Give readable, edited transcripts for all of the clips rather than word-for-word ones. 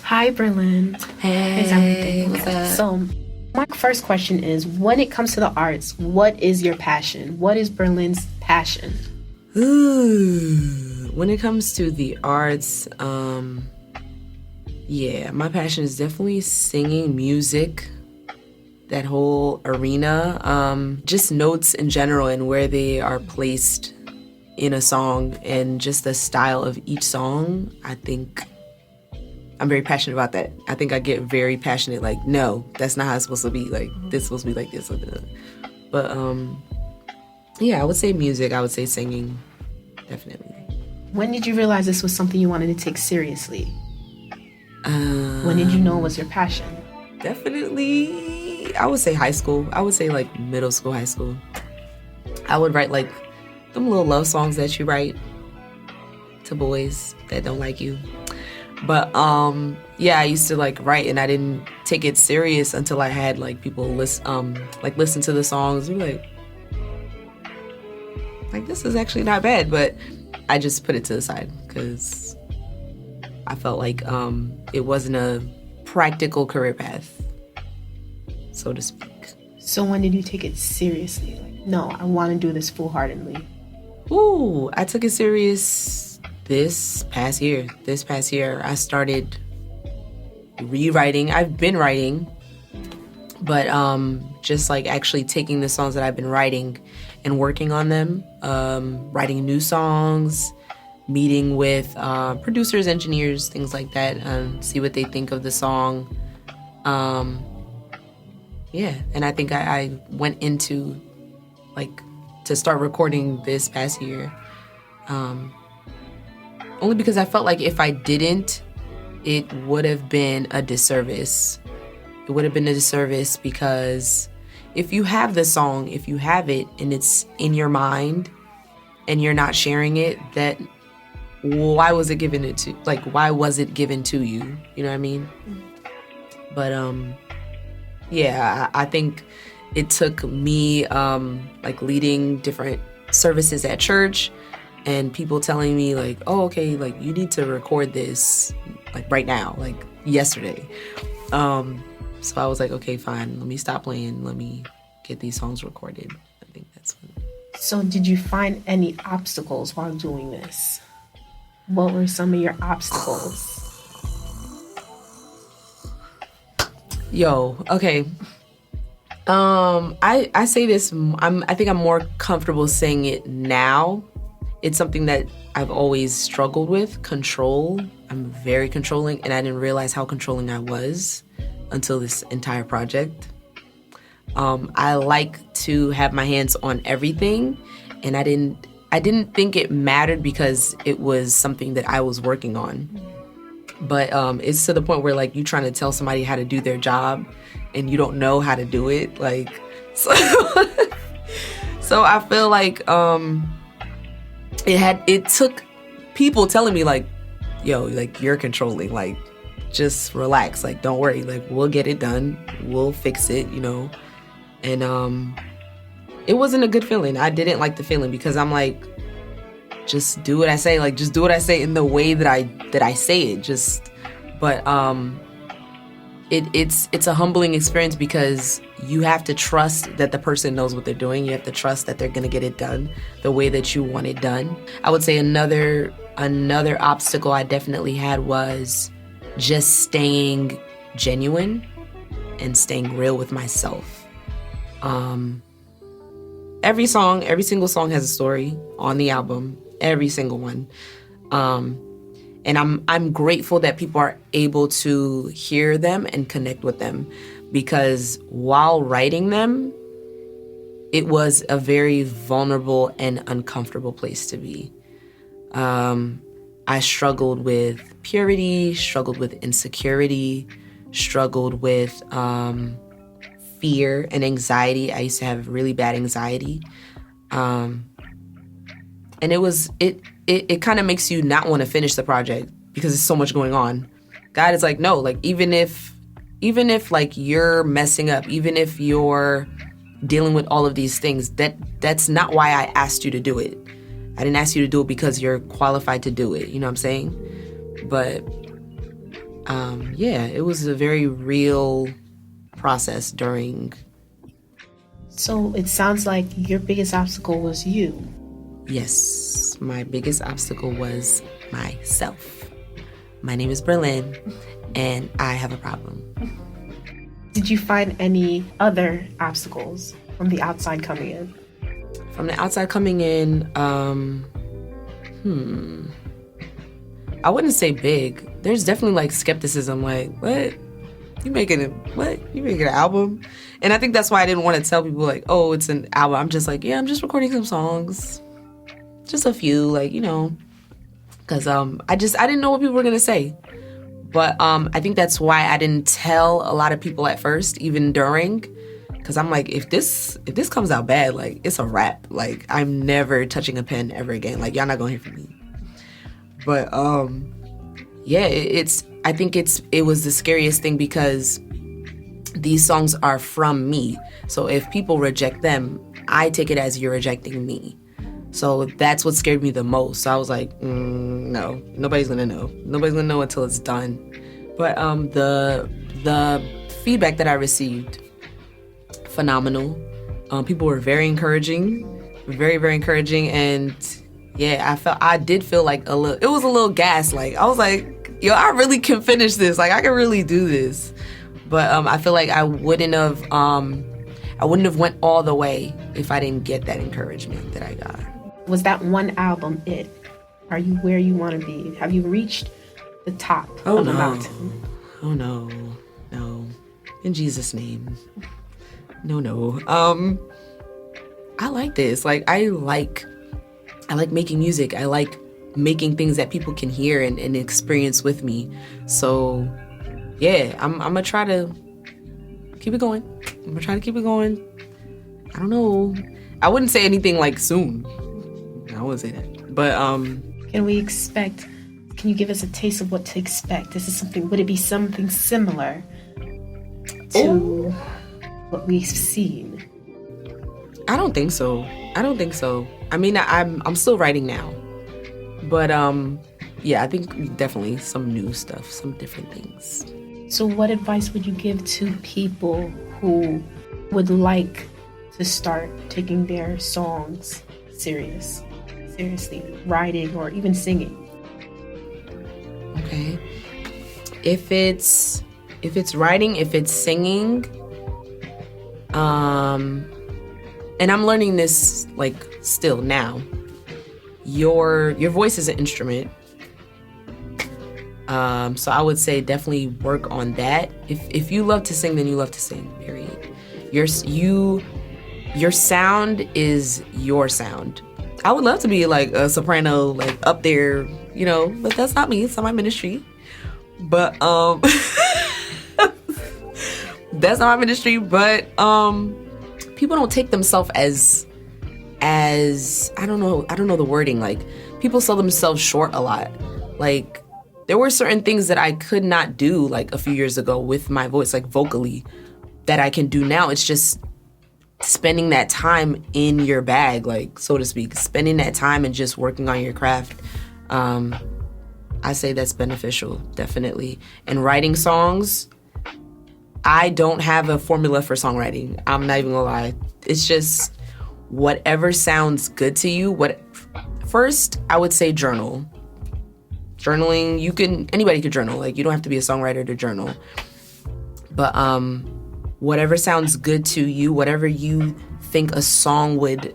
Hi, Berlynn. Hey, How's everything? what's up? So, my first question is, when it comes to the arts, what is your passion? What is Berlynn's passion? Ooh, when it comes to the arts, my passion is definitely singing, music, that whole arena, just notes in general and where they are placed in a song and just the style of each song. I think I'm very passionate about that. I think I get very passionate, like, no, that's not how it's supposed to be. Like, this is supposed to be like this. But, I would say music. I would say singing, definitely. When did you realize this was something you wanted to take seriously? When did you know it was your passion? Definitely, I would say high school. I would say, like, middle school, high school. I would write, like, them little love songs that you write to boys that don't like you. But, I used to, like, write, and I didn't take it serious until I had, like, people listen to the songs and be like, this is actually not bad. But I just put it to the side because I felt like it wasn't a practical career path, so to speak. So when did you take it seriously? Like, no, I want to do this full-heartedly. Ooh, I took it serious this past year. I started rewriting. I've been writing, but just like actually taking the songs that I've been writing and working on them, writing new songs, meeting with producers, engineers, things like that, see what they think of the song. And I think I went into, like, to start recording this past year, only because I felt like if I didn't, it would have been a disservice. It would have been a disservice because if you have the song, if you have it and it's in your mind and you're not sharing it, that why was it given to you? You know what I mean? But I think it took me leading different services at church and people telling me like, oh, okay, like you need to record this like right now, like yesterday. So I was like, okay, fine, let me stop playing, let me get these songs recorded. I think that's when. So did you find any obstacles while doing this? What were some of your obstacles? Okay. I say this, I think I'm more comfortable saying it now. It's something that I've always struggled with, control. I'm very controlling, and I didn't realize how controlling I was until this entire project. I like to have my hands on everything, and I didn't think it mattered because it was something that I was working on. But it's to the point where like you trying to tell somebody how to do their job and you don't know how to do it. Like, so, so I feel like it took people telling me like, yo, like you're controlling, like just relax, like don't worry, like we'll get it done, we'll fix it, you know. And it wasn't a good feeling. I didn't like the feeling because I'm like, just do what I say, like just do what I say in the way that I say it. But it's a humbling experience because you have to trust that the person knows what they're doing. You have to trust that they're gonna get it done the way that you want it done. I would say another obstacle I definitely had was just staying genuine and staying real with myself. Every single song has a story on the album, every single one. And I'm grateful that people are able to hear them and connect with them, because while writing them, it was a very vulnerable and uncomfortable place to be. I struggled with purity, struggled with insecurity, struggled with fear and anxiety. I used to have really bad anxiety. And it kind of makes you not want to finish the project because there's so much going on. God is like, no, like even if like you're messing up, even if you're dealing with all of these things, that's not why I asked you to do it. I didn't ask you to do it because you're qualified to do it. You know what I'm saying? But Yeah, it was a very real process during. So it sounds like your biggest obstacle was you. Yes, my biggest obstacle was myself. My name is Berlynn, and I have a problem. Did you find any other obstacles from the outside coming in? From the outside coming in, I wouldn't say big. There's definitely like skepticism, like, what? You making an album? And I think that's why I didn't want to tell people like, oh, it's an album. I'm just like, yeah, I'm just recording some songs. Just a few, like, because I didn't know what people were going to say. But I think that's why I didn't tell a lot of people at first, even during, because I'm like, if this comes out bad, like, it's a wrap. Like, I'm never touching a pen ever again. Like, y'all not going to hear from me. But yeah, I think it was the scariest thing because these songs are from me. So if people reject them, I take it as you're rejecting me. So that's what scared me the most. So I was like, no, nobody's gonna know. Nobody's gonna know until it's done. But the feedback that I received, phenomenal. People were very encouraging, very, very encouraging, and yeah, I did feel like it was a little gas. Like I was like, yo, I really can finish this. Like I can really do this. But I feel like I wouldn't have went all the way if I didn't get that encouragement that I got. Was that one album it? Are you where you want to be? Have you reached the top of the mountain? Oh no. In Jesus' name. No. I like this. Like I like making music. I like making things that people can hear and experience with me. So yeah, I'm gonna try to keep it going. I don't know. I wouldn't say anything like soon. I wouldn't say that. But can you give us a taste of what to expect? Would it be something similar to what we've seen? I don't think so. I mean, I'm still writing now. But yeah, I think definitely some new stuff, some different things. So what advice would you give to people who would like to start taking their songs seriously, writing or even singing? Okay. If it's writing, if it's singing, and I'm learning this like still now, your voice is an instrument. So I would say definitely work on that. If you love to sing, then you love to sing, period. Your sound is your sound. I would love to be like a soprano, like up there, but that's not me. It's not my ministry. But that's not my ministry. But people don't take themselves as I don't know the wording. Like people sell themselves short a lot. Like there were certain things that I could not do like a few years ago with my voice, like vocally, that I can do now. It's just spending that time in your bag, like so to speak, spending that time and just working on your craft. I say that's beneficial, definitely. And writing songs, I don't have a formula for songwriting. I'm not even gonna lie. It's just whatever sounds good to you. First, I would say journal. Journaling, anybody could journal. Like you don't have to be a songwriter to journal. But whatever sounds good to you, whatever you think a song would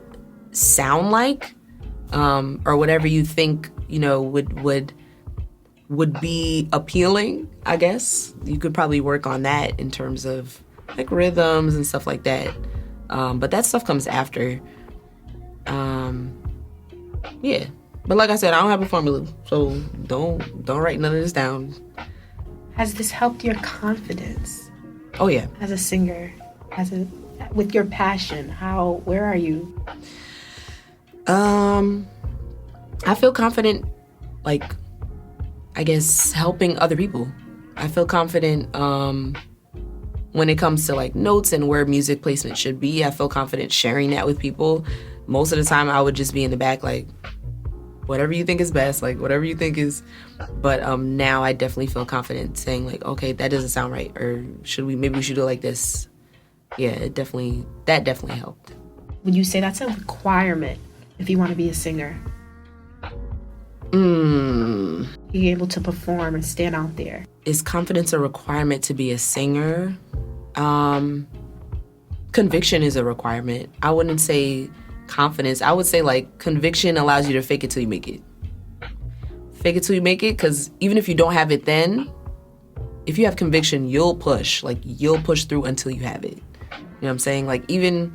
sound like, or whatever you think, would be appealing, I guess. You could probably work on that in terms of like rhythms and stuff like that. But that stuff comes after. Yeah. But like I said, I don't have a formula, so don't write none of this down. Has this helped your confidence? Oh yeah. As a singer, with your passion, where are you? I feel confident, like, I guess, helping other people. I feel confident when it comes to like notes and where music placement should be. I feel confident sharing that with people. Most of the time I would just be in the back like, whatever you think is best, like whatever you think is. But now I definitely feel confident saying like, okay, that doesn't sound right, or maybe we should do it like this. Yeah, that definitely helped. Would you say that's a requirement if you want to be a singer? Being able to perform and stand out there. Is confidence a requirement to be a singer? Conviction is a requirement. I wouldn't say confidence. I would say like conviction allows you to fake it till you make it. Fake it till you make it, because even if you don't have it then, if you have conviction, you'll push through until you have it. You know what I'm saying? Like there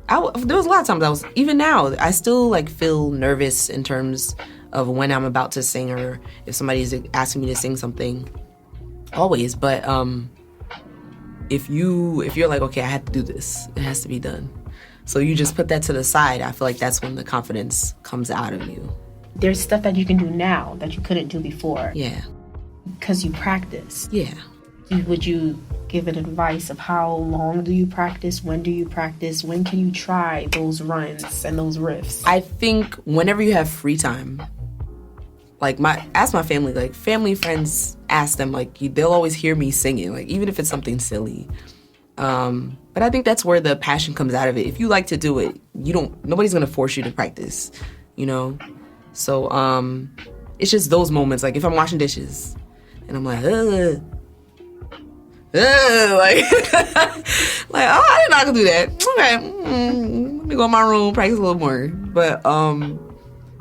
was a lot of times even now, I still like feel nervous in terms of when I'm about to sing or if somebody's asking me to sing something. Always, but if you're like, okay, I have to do this, it has to be done. So you just put that to the side. I feel like that's when the confidence comes out of you. There's stuff that you can do now that you couldn't do before. Yeah. Because you practice. Yeah. Would you give an advice of how long do you practice? When do you practice? When can you try those runs and those riffs? I think whenever you have free time, like ask my family, like family, friends, ask them, like they'll always hear me singing, like even if it's something silly. But I think that's where the passion comes out of it. If you like to do it, nobody's gonna force you to practice, you know? So it's just those moments, like if I'm washing dishes and I'm like, like, like, oh, I did not gonna do that. Okay, let me go in my room, practice a little more. But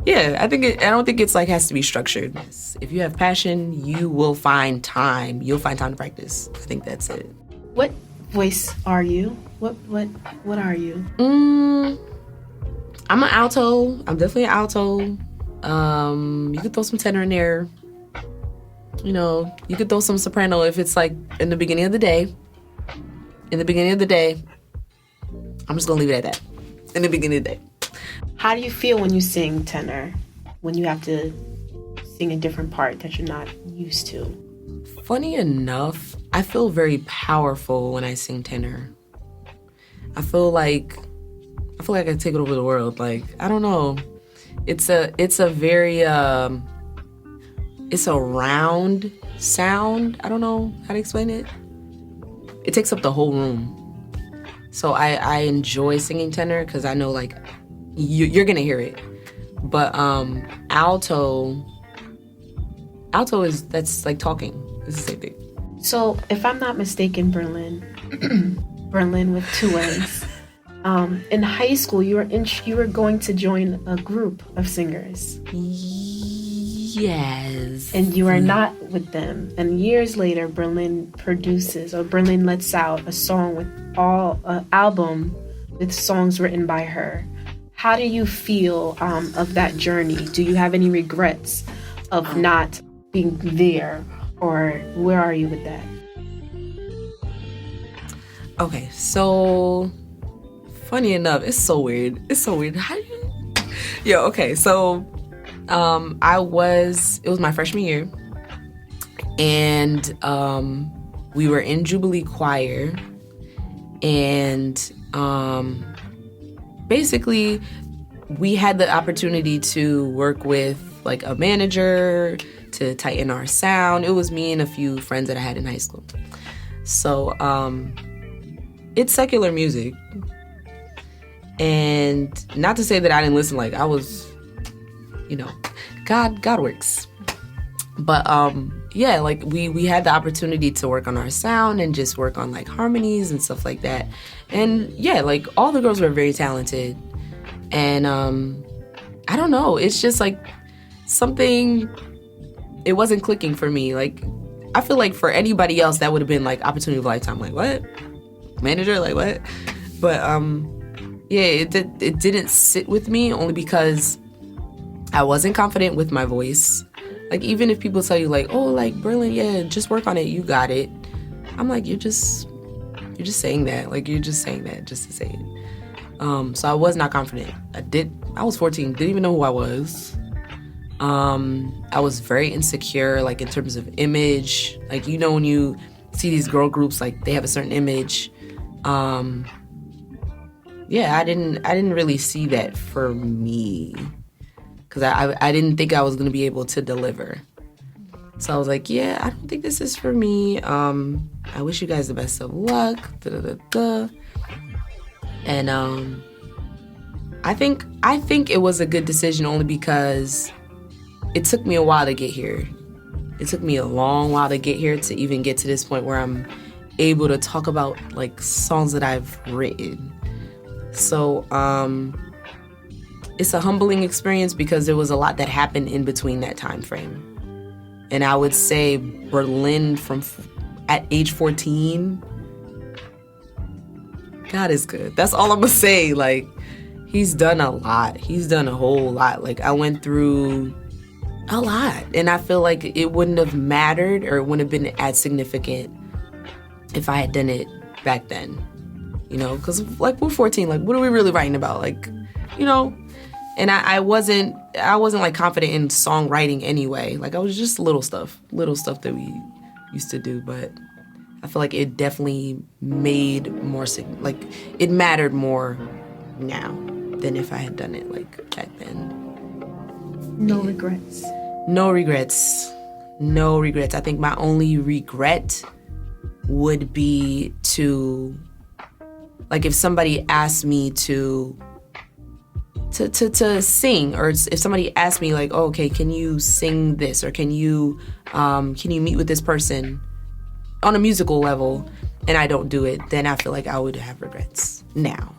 yeah, I don't think it's like has to be structured. If you have passion, you will find time. You'll find time to practice. I think that's it. What voice are you? What are you? I'm an alto. I'm definitely an alto. You could throw some tenor in there. You know, you could throw some soprano if it's like in the beginning of the day. In the beginning of the day, I'm just gonna leave it at that. In the beginning of the day. How do you feel when you sing tenor? When you have to sing a different part that you're not used to? Funny enough, I feel very powerful when I sing tenor. I feel like I can take it over the world. Like, I don't know. It's a very it's a round sound. I don't know how to explain it. It takes up the whole room. So I enjoy singing tenor because I know like you're gonna hear it. But alto that's like talking. It's the same thing. So if I'm not mistaken, Berlynn, Berlynn with two N's. In high school, you were going to join a group of singers. Yes. And you are not with them. And years later, Berlynn lets out a song with an album with songs written by her. How do you feel of that journey? Do you have any regrets of not being there, or where are you with that? Okay, so funny enough, it's so weird. How do you? Yeah, okay, so it was my freshman year, and we were in Jubilee Choir, and basically we had the opportunity to work with like a manager to tighten our sound. It was me and a few friends that I had in high school. So it's secular music, and not to say that I didn't listen. Like I was, God works. But yeah, like we had the opportunity to work on our sound and just work on like harmonies and stuff like that. And yeah, like all the girls were very talented. And I don't know, it's just like something, it wasn't clicking for me. Like I feel like for anybody else that would have been like opportunity of a lifetime. Like what? Manager? Like what? But yeah, it didn't sit with me only because I wasn't confident with my voice. Like even if people tell you like, oh, like Berlynn, yeah, just work on it, you got it. I'm like, you're just saying that. Like you're just saying that just to say it. So I was not confident. I was 14, didn't even know who I was. I was very insecure, like in terms of image. Like, when you see these girl groups, like they have a certain image. Yeah, I didn't really see that for me. because I didn't think I was going to be able to deliver. So I was like, yeah, I don't think this is for me. I wish you guys the best of luck. Da, da, da, da. And I think it was a good decision only because it took me a while to get here. It took me a long while to get here to even get to this point where I'm able to talk about like songs that I've written. So it's a humbling experience because there was a lot that happened in between that time frame. And I would say Berlynn at age 14, God is good. That's all I'm gonna say. Like, he's done a lot. He's done a whole lot. Like, I went through a lot. And I feel like it wouldn't have mattered or it wouldn't have been as significant if I had done it back then. You know, because like we're 14, like what are we really writing about? Like, you know, and I wasn't like confident in songwriting anyway. Like I was just little stuff that we used to do. But I feel like it definitely made more, like it mattered more now than if I had done it like back then. No regrets. No regrets. No regrets. I think my only regret would be to, like if somebody asked me to sing, or if somebody asked me like, oh, okay, can you sing this, or can you meet with this person on a musical level, and I don't do it, then I feel like I would have regrets now.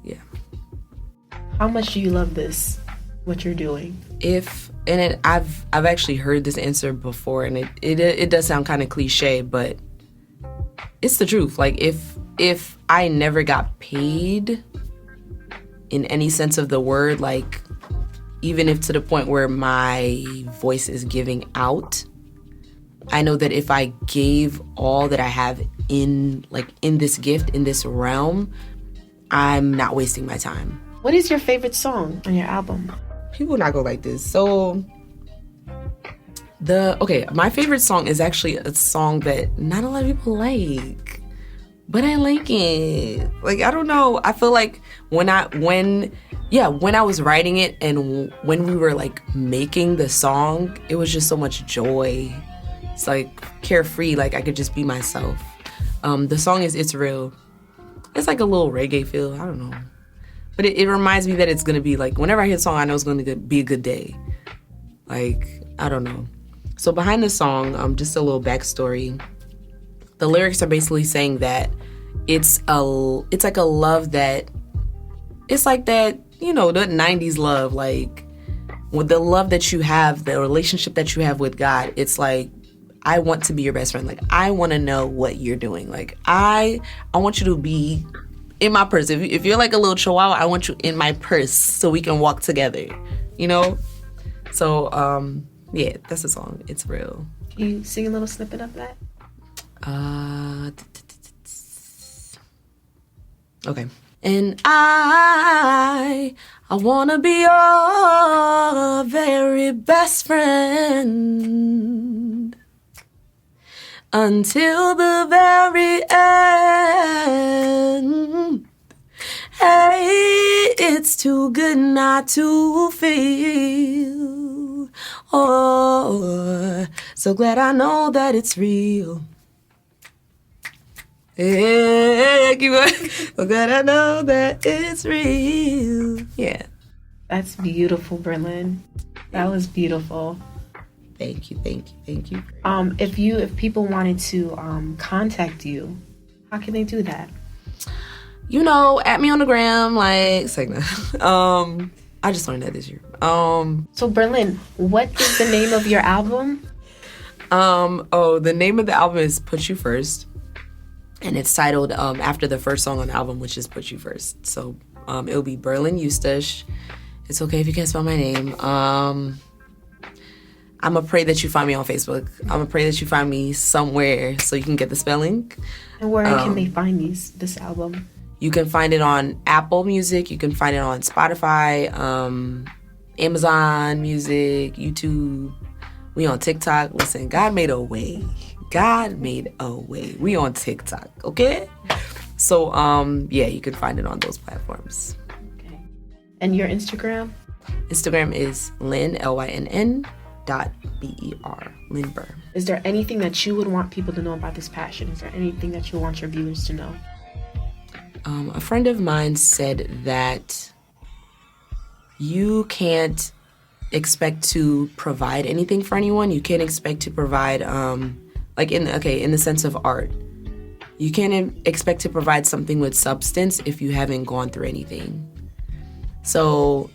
Yeah. How much do you love this, what you're doing? I've actually heard this answer before, and it does sound kind of cliche, but it's the truth. Like if I never got paid in any sense of the word, like even if to the point where my voice is giving out, I know that if I gave all that I have in this gift, in this realm, I'm not wasting my time. What is your favorite song on your album? People not go like this. So my favorite song is actually a song that not a lot of people like, but I like it. Like, I don't know. I feel like when I was writing it and when we were like making the song, it was just so much joy. It's like carefree, like I could just be myself. The song is It's Real. It's like a little reggae feel, I don't know. But it reminds me that it's gonna be like, whenever I hear a song, I know it's gonna be a good day. Like, I don't know. So behind the song, just a little backstory. The lyrics are basically saying that it's like a love that, it's like that, you know, the 90s love, like with the love that you have, the relationship that you have with God, it's like, I want to be your best friend. Like, I want to know what you're doing. Like, I want you to be in my purse. If you're like a little chihuahua, I want you in my purse so we can walk together, you know? So, yeah, that's the song. It's Real. Can you sing a little snippet of that? Okay. And I want to be your very best friend until the very end. Hey, it's too good not to feel. Oh, so glad I know that it's real. Hey, keep going. So glad I know that it's real. Yeah. That's beautiful, Berlynn. That was beautiful. Thank you. If people wanted to contact you, how can they do that? You know, at me on the gram, like, I just learned that this year. So Berlynn, what is the name of your album? The name of the album is Put You First. And it's titled after the first song on the album, which is Put You First. So it'll be Berlynn Eustache. It's okay if you can't spell my name. I'm going to pray that you find me on Facebook. I'm going to pray that you find me somewhere so you can get the spelling. And where can they find this album? You can find it on Apple Music. You can find it on Spotify, Amazon Music, YouTube. We on TikTok. Listen, God made a way. We on TikTok, okay? So, yeah, you can find it on those platforms. Okay. And your Instagram? Instagram is Lynn, Lynn .ber, Lynn Burr. Is there anything that you would want people to know about this passion? Is there anything that you want your viewers to know? A friend of mine said that you can't expect to provide anything for anyone. You can't expect to provide, in the sense of art. You can't expect to provide something with substance if you haven't gone through anything. So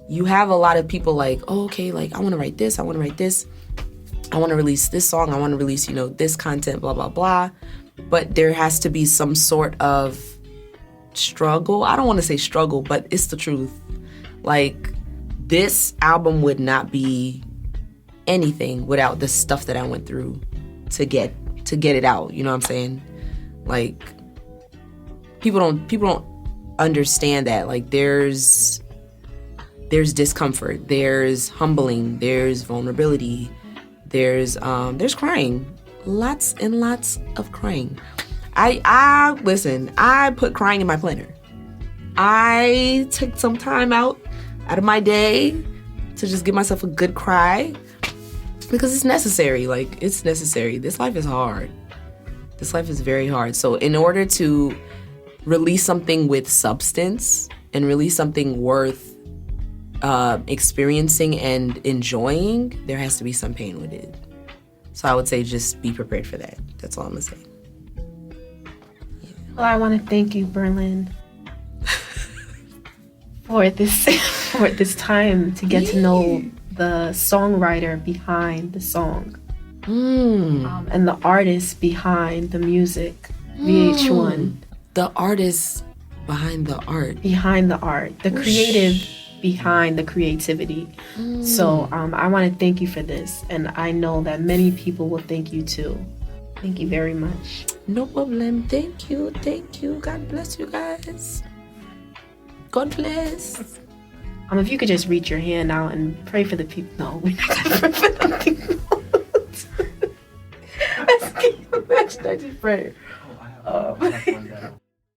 you have a lot of people like, oh, okay, like I want to write this, I want to write this, I want to release this song, I want to release, this content, blah, blah, blah. But there has to be some sort of struggle. I don't want to say struggle, but it's the truth. Like, this album would not be anything without the stuff that I went through to get it out. You know what I'm saying? Like, people don't understand that. Like, there's discomfort, there's humbling, there's vulnerability, there's crying, lots and lots of crying. I listen, I put crying in my planner. I took some time out of my day to just give myself a good cry because it's necessary. Like, it's necessary. This life is hard. This life is very hard. So in order to release something with substance and release something worth experiencing and enjoying, there has to be some pain with it. So I would say just be prepared for that. That's all I'm gonna say. Yeah. Well, I want to thank you, Berlynn, for this time to get to know the songwriter behind the song and the artist behind the music. VH1. The artist behind the art. Behind the art. The creative behind the creativity. So I want to thank you for this, and I know that many people will thank you too. Thank you very much. No problem. Thank you. God bless you guys. God bless. If you could just reach your hand out and pray for the people. No, we're not gonna pray for nothing else. Can you imagine? I just pray.